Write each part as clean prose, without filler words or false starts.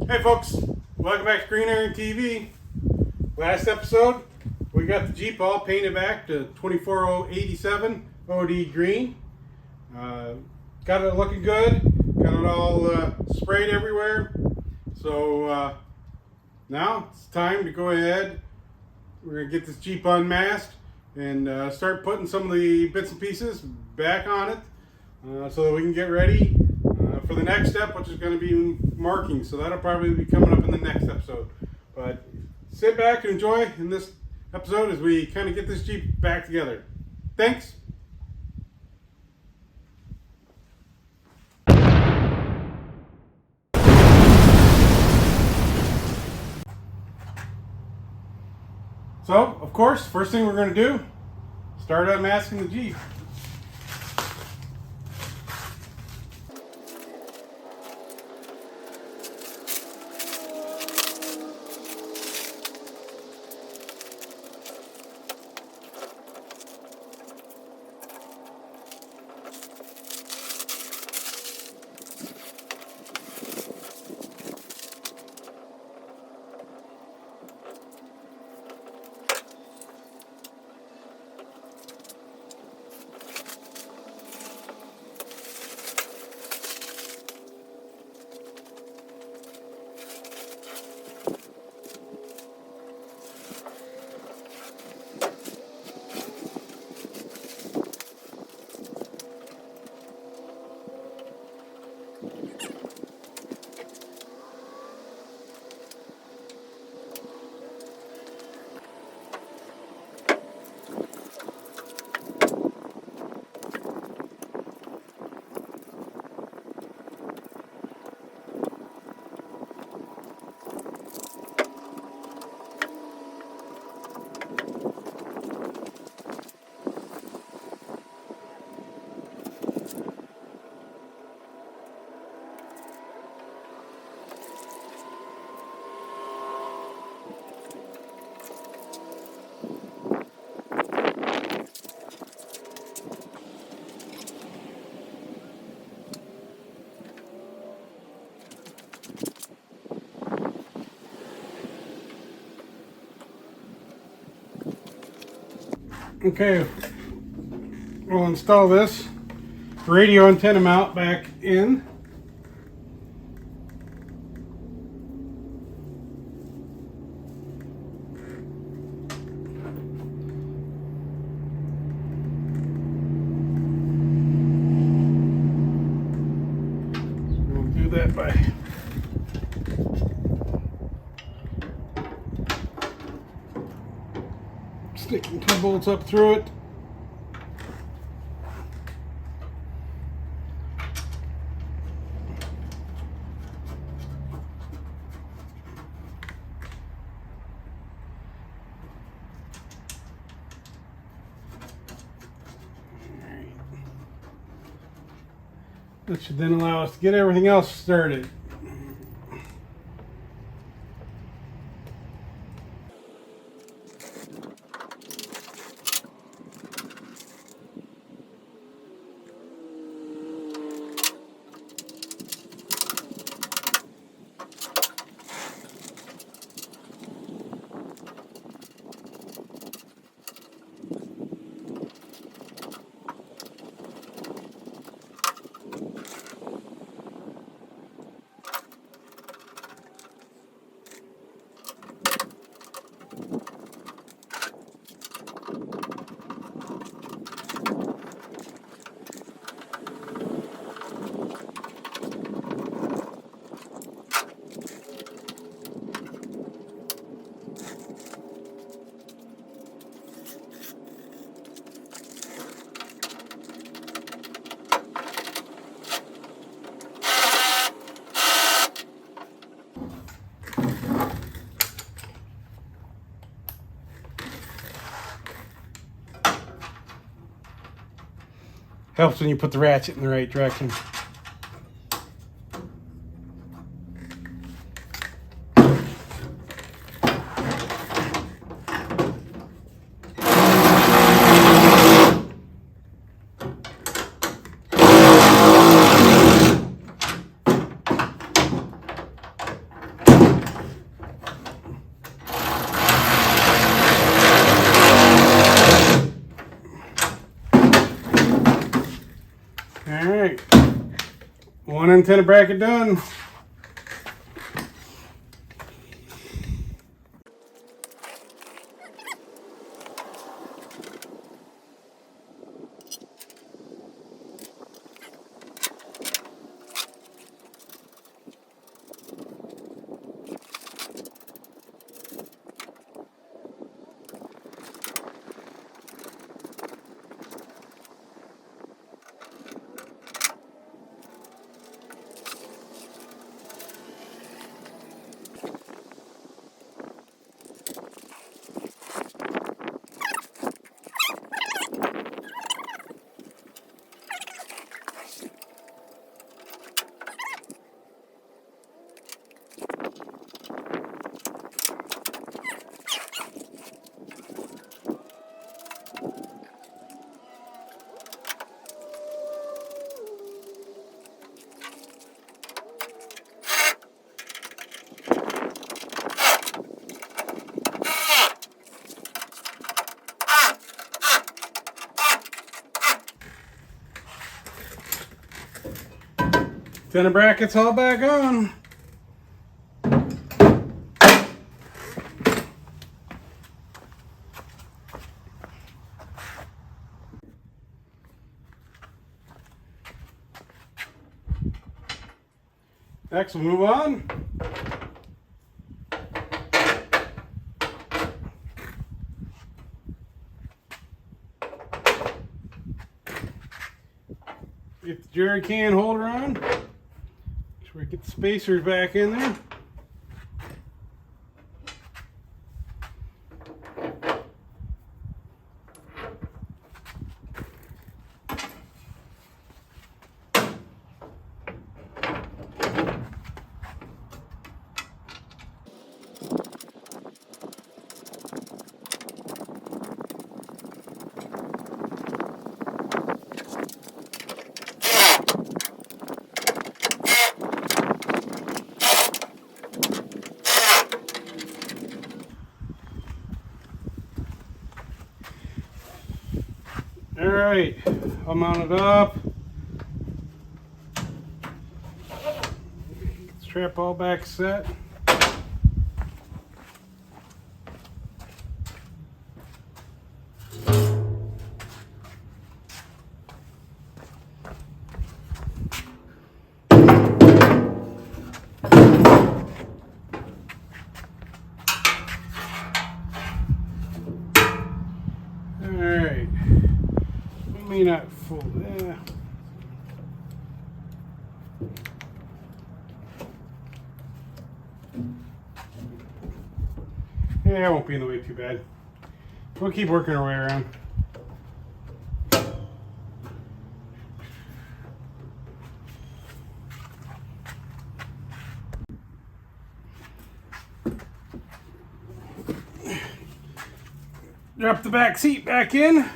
Hey folks, welcome back to Green Iron TV. Last episode, we got the Jeep all painted back to 24087 OD green. Got it looking good, got it all sprayed everywhere. So now it's time to go ahead. We're going to get this Jeep unmasked and start putting some of the bits and pieces back on it so that we can get ready for the next step, which is going to be marking. So that'll probably be coming up in the next episode. But sit back and enjoy in this episode as we kind of get this Jeep back together. Thanks. So, of course, first thing we're going to do, start unmasking the Jeep. Okay, we'll install this radio antenna mount back in. We'll do that by sticking 2 bolts up through it. That should then allow us to get everything else started. Helps when you put the ratchet in the right direction. One antenna bracket done. Antenna brackets all back on. Next we'll move on. Get the jerry can holder on. Make sure we get the spacers back in there. Alright, I'll mount it up. Strap all back set. Alright. May not fold there. Yeah, it won't be in the way too bad. We'll keep working our way around. Drop the back seat back in.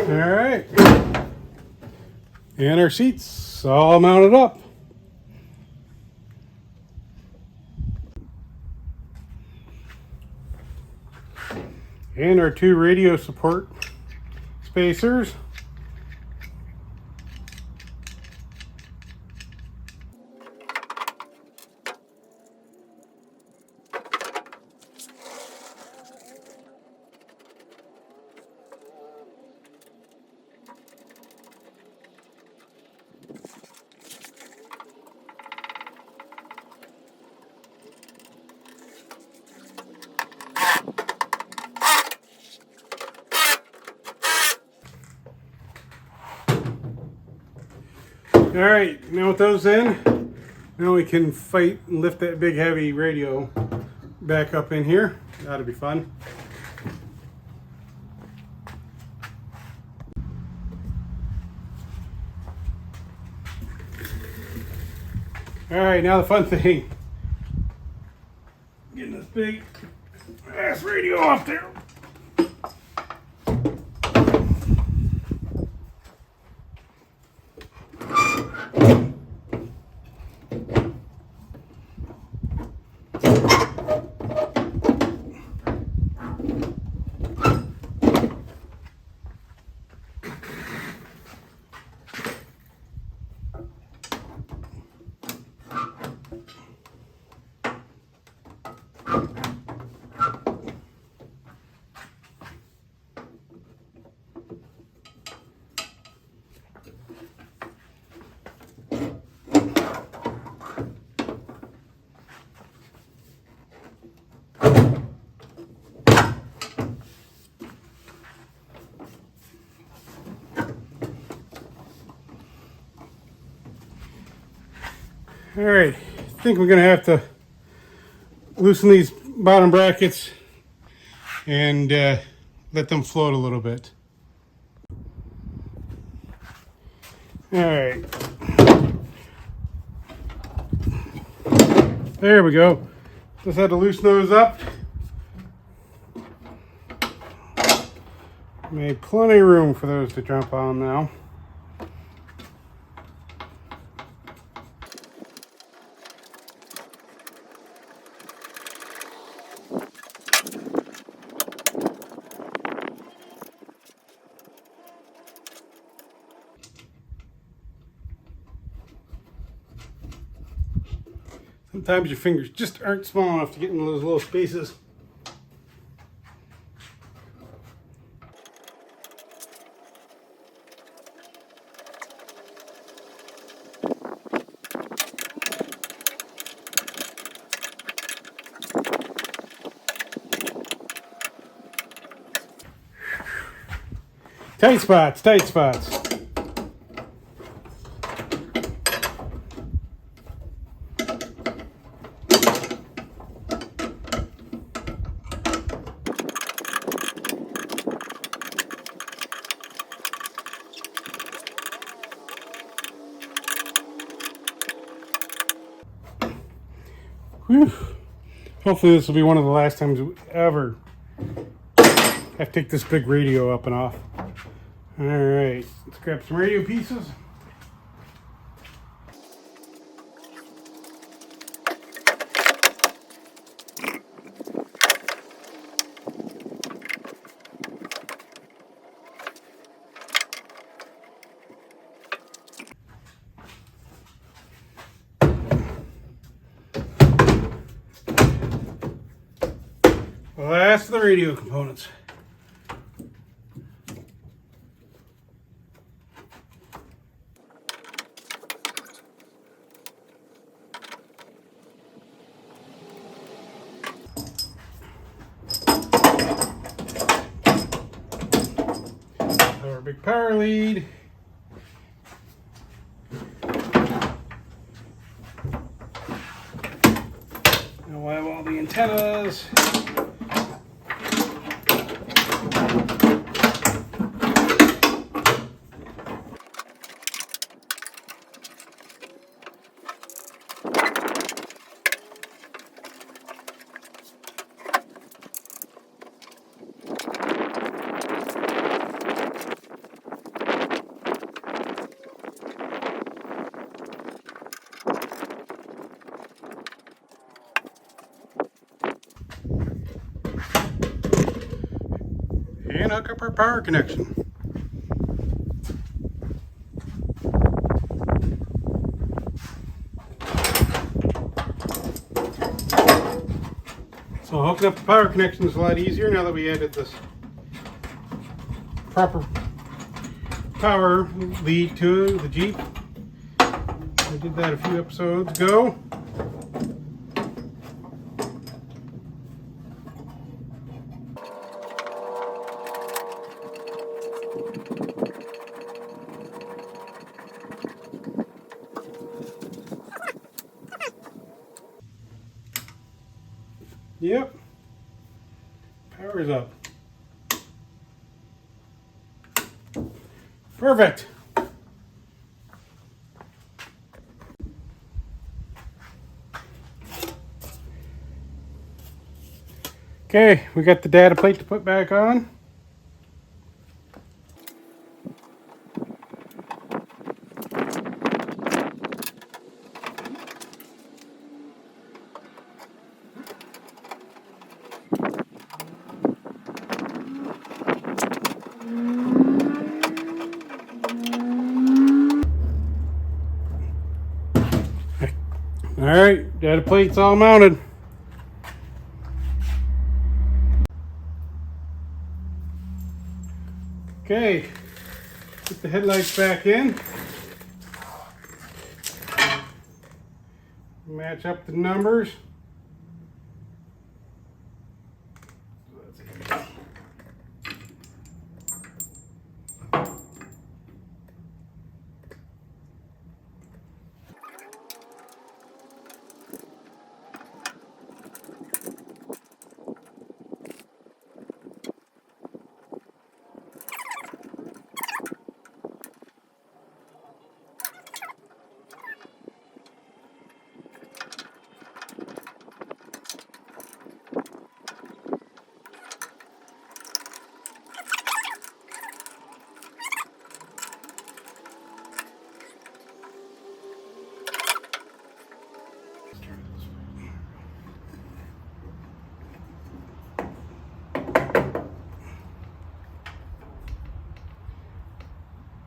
Alright. And our seats all mounted up. And our two radio support spacers. Alright, now with those in, now we can fight and lift that big heavy radio back up in here. That'll be fun. Alright, now the fun thing. Getting this big ass radio off there. Alright, I think we're going to have to loosen these bottom brackets and let them float a little bit. Alright. There we go. Just had to loosen those up. Made plenty of room for those to jump on now. Sometimes your fingers just aren't small enough to get into those little spaces. Tight spots, tight spots. Whew. Hopefully this will be one of the last times we ever have to take this big radio up and off. Alright, let's grab some radio pieces. Last of the radio components. Our big power lead. Now we'll have all the antennas. And hook up our power connection. So hooking up the power connection is a lot easier now that we added this proper power lead to the Jeep. I did that a few episodes ago. Yep. Power's up. Perfect. Okay, we got the data plate to put back on. Alright, data plate's all mounted. Okay, put the headlights back in. Match up the numbers.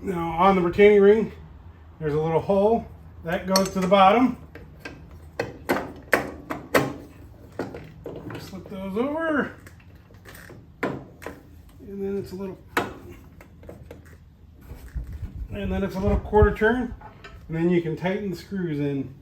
Now on the retaining ring, there's a little hole that goes to the bottom. Slip those over, and then it's a little quarter turn, and then you can tighten the screws in.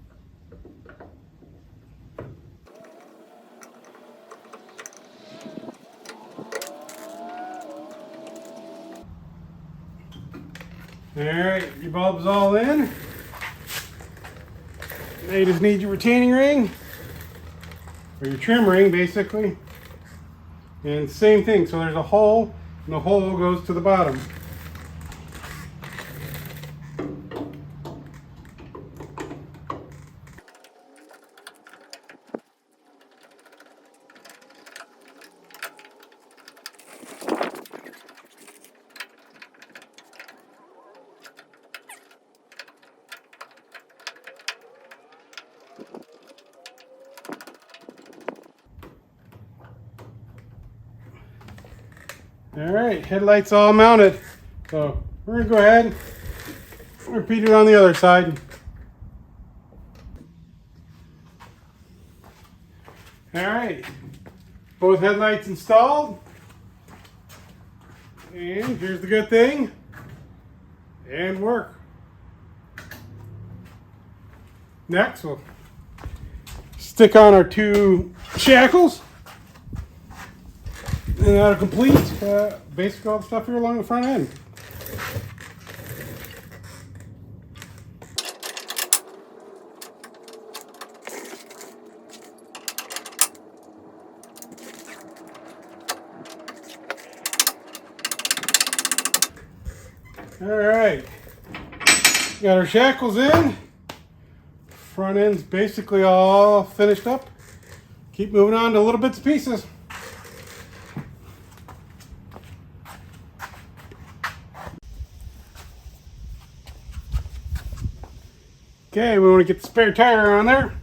Alright, your bulb's all in. Now you just need your retaining ring, or your trim ring basically. And same thing, so there's a hole, and the hole goes to the bottom. Alright, headlights all mounted. So we're going to go ahead and repeat it on the other side. Alright, both headlights installed. And here's the good thing. And work. Next, we'll stick on our two shackles. And that'll complete basically all the stuff here along the front end. Alright, got our shackles in. Front end's basically all finished up. Keep moving on to little bits and pieces. Okay, we want to get the spare tire on there.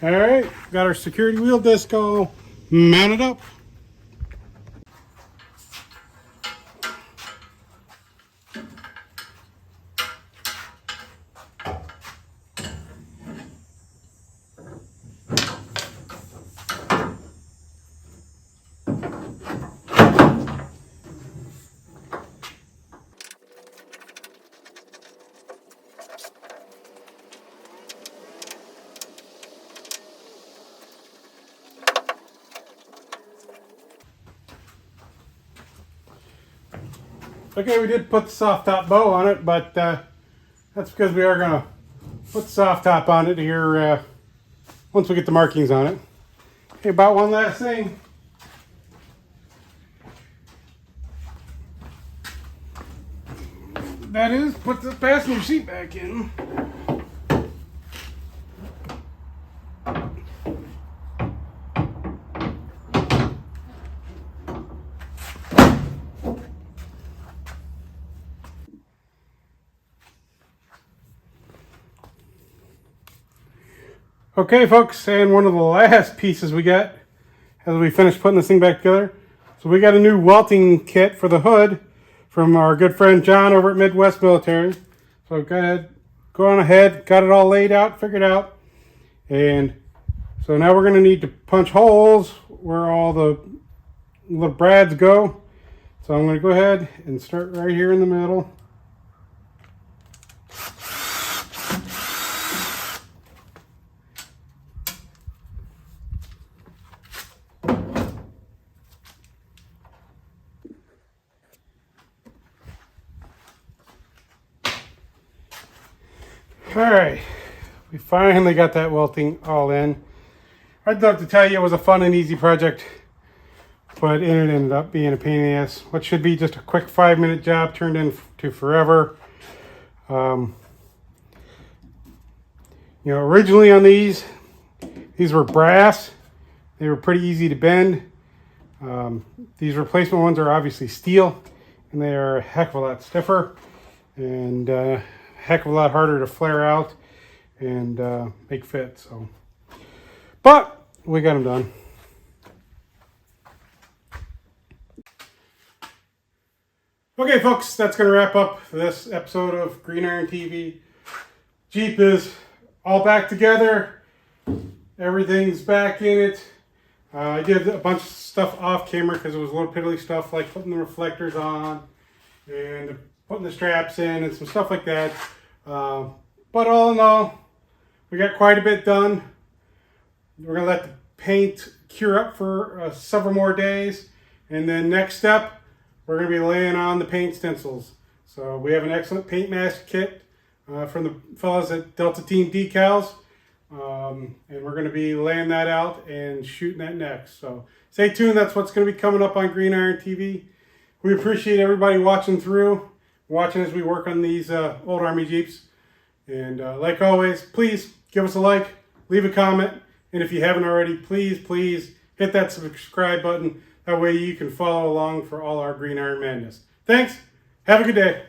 Alright, got our security wheel disc all mounted up. Okay, we did put the soft top bow on it, but that's because we are going to put the soft top on it here once we get the markings on it. Okay, about one last thing. That is, put the passenger seat back in. Okay, folks, and one of the last pieces we got as we finish putting this thing back together. So we got a new welting kit for the hood from our good friend John over at Midwest Military. So go on ahead, got it all laid out, figured out. And so now we're going to need to punch holes where all the brads go. So I'm going to go ahead and start right here in the middle. Alright, we finally got that welting all in. I'd love to tell you it was a fun and easy project, but it ended up being a pain in the ass. What should be just a quick 5-minute job turned into forever. Originally on these were brass. They were pretty easy to bend. These replacement ones are obviously steel, and they are a heck of a lot stiffer and heck of a lot harder to flare out and make fit. So, but we got them done. Okay, folks, that's going to wrap up this episode of Green Iron TV. Jeep is all back together. Everything's back in it. I did a bunch of stuff off camera because it was a little piddly stuff like putting the reflectors on and putting the straps in and some stuff like that. But all in all, we got quite a bit done. We're going to let the paint cure up for several more days. And then next step, we're going to be laying on the paint stencils. So we have an excellent paint mask kit from the fellas at Delta Team Decals. And we're going to be laying that out and shooting that next. So stay tuned. That's what's going to be coming up on Green Iron TV. We appreciate everybody watching as we work on these old Army Jeeps. And like always, please give us a like, leave a comment. And if you haven't already, please hit that subscribe button. That way you can follow along for all our Green Iron madness. Thanks. Have a good day.